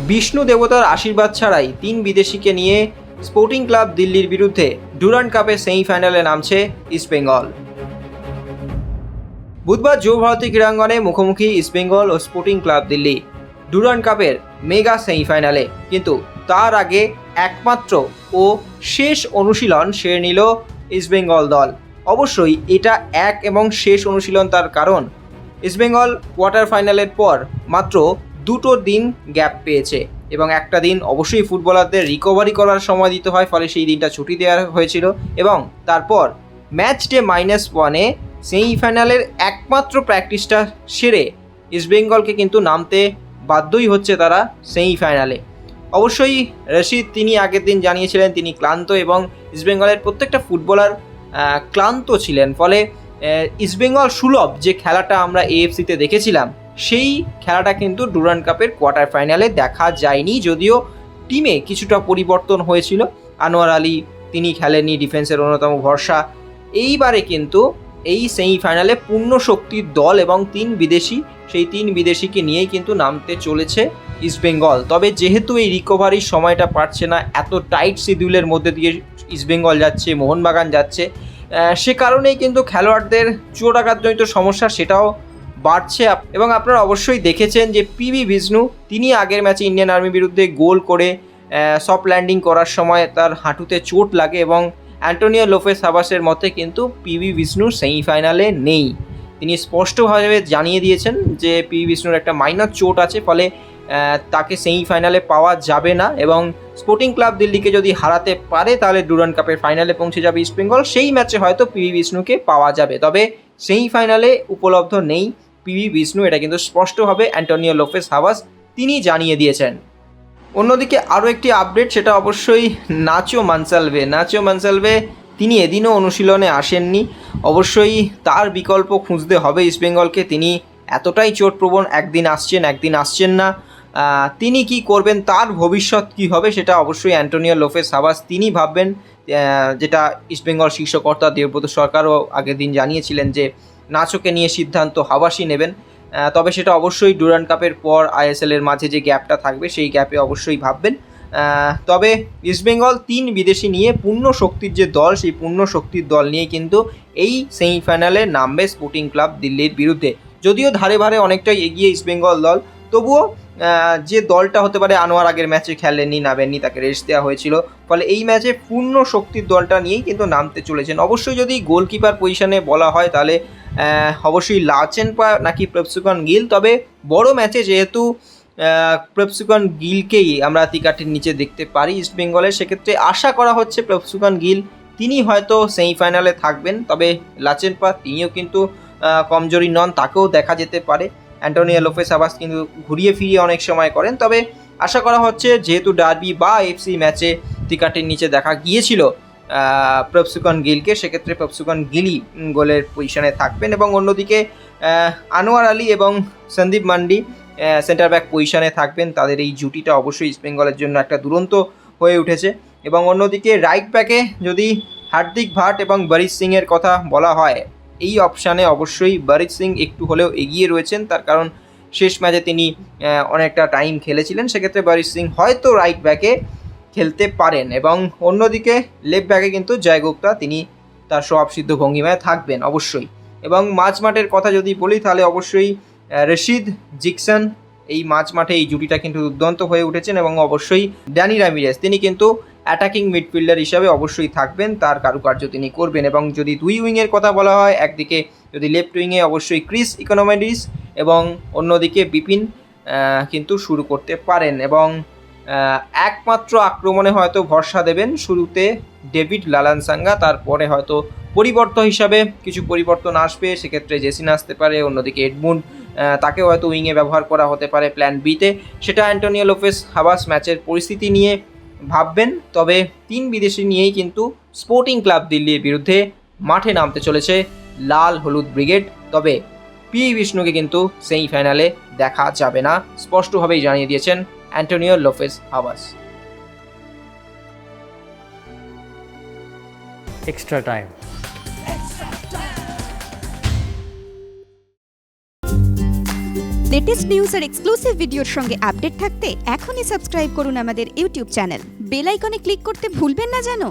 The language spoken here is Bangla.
বিষ্ণু দেবতার আশীর্বাদ ছাড়াই 3 বিদেশিকে নিয়ে স্পোর্টিং ক্লাব দিল্লির বিরুদ্ধে ডুরান্ড কাপের সেমিফাইনালে নামছে ইস্টবেঙ্গল। বুধবার যুব ভারতী ক্রীড়াঙ্গনে মুখোমুখি ইস্টবেঙ্গল ও স্পোর্টিং ক্লাব দিল্লি ডুরান্ড কাপের মেগা সেমিফাইনালে। কিন্তু তার আগে একমাত্র ও শেষ অনুশীলন সেরে নিল ইস্টবেঙ্গল দল। অবশ্যই এটা এক এবং শেষ অনুশীলন, তার কারণ ইস্টবেঙ্গল কোয়ার্টার ফাইনালের পর মাত্র 2 দিন গ্যাপ পেয়েছে এবং একটা দিন অবশ্যই ফুটবলারদের রিকভারি করার সময় দিতে হয়, ফলে সেই দিনটা ছুটি দেওয়া হয়েছিল। এবং তারপর ম্যাচ ডে -1-এ সেমিফাইনালের একমাত্র প্র্যাকটিসটা সেরে ইস্টবেঙ্গলকে কিন্তু নামতে বাধ্যই হচ্ছে তারা সেমিফাইনালে। অবশ্যই রশিদ তিনি আগের দিন জানিয়েছিলেন তিনি ক্লান্ত এবং ইস্টবেঙ্গলের প্রত্যেকটা ফুটবলার ক্লান্ত ছিলেন, ফলে ইস্টবেঙ্গল সুলভ যে খেলাটা আমরা এএফসিতে দেখেছিলাম সেই খেলাটা কিন্তু ডুরান্ড কাপের কোয়ার্টার ফাইনালে দেখা যায়নি। যদিও টিমে কিছুটা পরিবর্তন হয়েছিল, আনোয়ার আলী তিনি খেলেননি, ডিফেন্সের অন্যতম ভরসা। এইবারে কিন্তু এই সেমিফাইনালে পূর্ণ শক্তির দল এবং 3 বিদেশি, সেই 3 বিদেশিকে নিয়েই কিন্তু নামতে চলেছে ইস্টবেঙ্গল। তবে যেহেতু এই রিকভারির সময়টা পাচ্ছে না, এত টাইট শিডিউলের মধ্যে দিয়ে ইস্টবেঙ্গল যাচ্ছে, মোহনবাগান যাচ্ছে, সে কারণেই কিন্তু খেলোয়াড়দের চোটাঘাতজনিত সমস্যা সেটাও বাড়ছে। এবং আপনারা অবশ্যই দেখেছেন যে পিবি বিষ্ণু তিনি আগের ম্যাচে ইন্ডিয়ান আর্মির বিরুদ্ধে গোল করে সফট ল্যান্ডিং করার সময় তার হাঁটুতে চোট লাগে এবং অ্যান্টোনিও লোপেস হাবাসের মতে কিন্তু পিবি বিষ্ণু সেমিফাইনালে নেই। তিনি স্পষ্টভাবে জানিয়ে দিয়েছেন যে পিবি বিষ্ণুর একটা মাইনর চোট আছে, ফলে তাকে সেমিফাইনালে পাওয়া যাবে না। এবং স্পোর্টিং ক্লাব দিল্লিকে যদি হারাতে পারে তাহলে ডুরান্ড কাপের ফাইনালে পৌঁছে যাবে ইস্টবেঙ্গল, সেই ম্যাচে হয়তো পিবি বিষ্ণুকে পাওয়া যাবে। তবে সেমিফাইনালে উপলব্ধ নেই পিবি বিষ্ণু, এটা কিন্তু স্পষ্টভাবে অ্যান্টোনিও লোপেস হাবাস তিনি জানিয়ে দিয়েছেন। অন্যদিকে আরও একটি আপডেট, সেটা অবশ্যই নাচো মনসালভে তিনি এদিনও অনুশীলনে আসেননি। অবশ্যই তার বিকল্প খুঁজতে হবে ইস্টবেঙ্গলকে। তিনি এতটাই চোটপ্রবণ, একদিন আসছেন না। তিনি কি করবেন, তার ভবিষ্যৎ কী হবে সেটা অবশ্যই অ্যান্টোনিও লোপেস হাবাস তিনি ভাববেন, যেটা ইস্টবেঙ্গল শীর্ষকর্তা দেবব্রত সরকারও আগের দিন জানিয়েছিলেন যে নাচোকে নিয়ে সিদ্ধান্ত হাবাসই নেবেন। তবে সেটা অবশ্যই ডুরান্ড কাপের পর আইএসএলের মাঝে যে গ্যাপটা থাকবে সেই গ্যাপে অবশ্যই ভাববেন। তবে ইস্টবেঙ্গল 3 বিদেশি নিয়ে পূর্ণ শক্তির যে দল, সেই পূর্ণ শক্তির দল নিয়ে কিন্তু এই সেমিফাইনালে নামবে স্পোর্টিং ক্লাব দিল্লির বিরুদ্ধে। যদিও ধারে ভারে অনেকটাই এগিয়ে ইস্টবেঙ্গল দল, তবুও যে দলটা হতে পারে, আনোয়ার আগের ম্যাচে খেলেননি, নামেননি, তাকে রেস্ট দেওয়া হয়েছিল, ফলে এই ম্যাচে পূর্ণ শক্তির দলটা নিয়েই কিন্তু নামতে চলেছেন। অবশ্যই যদি গোলকিপার পজিশনে বলা হয় তাহলে অবশ্যই লাচেনপা নাকি প্রভসুকন গিল। তবে বড় ম্যাচে যেহেতু প্রভসুকন গিলকেই আমরা তিকাটির নিচে দেখতে পারি ইস্টবেঙ্গলের, সেক্ষেত্রে আশা করা হচ্ছে প্রভসুকন গিল তিনি হয়তো সেমিফাইনালে থাকবেন। তবে লাচেনপা তিনিও কিন্তু কমজোরি নন, তাকেও দেখা যেতে পারে। অ্যান্টোনিও লোপেস হাবাস কিন্তু ঘুরিয়ে ফিরিয়ে অনেক সময় করেন। তবে আশা করা হচ্ছে যেহেতু ডার্বি বা এফসি ম্যাচে তিকাটির নিচে দেখা গিয়েছিল প্রভসুকন গিলকে, সেক্ষেত্রে প্রভসুকন গিলই গোলের পজিশনে থাকবেন। এবং অন্যদিকে আনোয়ার আলী এবং সন্দীপ মান্ডি সেন্টার ব্যাক পজিশনে থাকবেন। তাদের এই জুটিটা অবশ্যই ইস্টবেঙ্গলের জন্য একটা দুরন্ত হয়ে উঠেছে। এবং অন্যদিকে রাইট ব্যাকে যদি হার্দিক ভাট এবং বরিশ সিংয়ের কথা বলা হয়, এই অপশানে অবশ্যই বরিশ সিং একটু হলেও এগিয়ে রয়েছেন, তার কারণ শেষ ম্যাচে তিনি অনেকটা টাইম খেলেছিলেন, সেক্ষেত্রে বরিশ সিং হয়তো রাইট ব্যাকে খেলতে পারেন। এবং অন্যদিকে লেফট ব্যাকে কিন্তু জয় গুপ্তা তিনি তার স্বভাবসিদ্ধ ভঙ্গিমায় থাকবেন অবশ্যই। এবং মাঝমাঠের কথা যদি বলি তাহলে অবশ্যই রশিদ জিকসন, এই মাঝমাঠে এই জুটিটা কিন্তু দুর্দান্ত হয়ে উঠেছেন। এবং অবশ্যই ড্যানি রামিরেস তিনি কিন্তু অ্যাটাকিং মিডফিল্ডার হিসাবে অবশ্যই থাকবেন, তার কারুকার্য তিনি করবেন। এবং যদি 2 উইংয়ের কথা বলা হয়, একদিকে যদি লেফট উইংয়ে অবশ্যই ক্রিস ইকোনমিডিস এবং অন্যদিকে বিপিন কিন্তু শুরু করতে পারেন। এবং একমাত্র আক্রমণে হয়তো ভরসা দেবেন শুরুতে ডেভিড লালানসাঙ্গা, তারপরে হয়তো পরিবর্তন হিসাবে কিছু পরিবর্তন আসবে, সেক্ষেত্রে জেসিন আসতে পারে। অন্যদিকে এডমুন্ড তাকে হয়তো উইংয়ে ব্যবহার করা হতে পারে প্ল্যান বিতে, সেটা অ্যান্টোনিও লোপেস হাবাস ম্যাচের পরিস্থিতি নিয়ে ভাববেন। তবে 3 বিদেশি নিয়েই কিন্তু স্পোর্টিং ক্লাব দিল্লির বিরুদ্ধে মাঠে নামতে চলেছে লাল হলুদ ব্রিগেড। তবে পিবি বিষ্ণুকে কিন্তু সেমিফাইনালে দেখা যাবে না, স্পষ্টভাবেই জানিয়ে দিয়েছেন Antonio Lopez Habas. Extra time. Latest news আর এক্সক্লুসিভ ভিডিওর সঙ্গে আপডেট থাকতে এখনই সাবস্ক্রাইব করুন আমাদের ইউটিউব চ্যানেল। বেল আইকনে ক্লিক করতে ভুলবেন না যেন।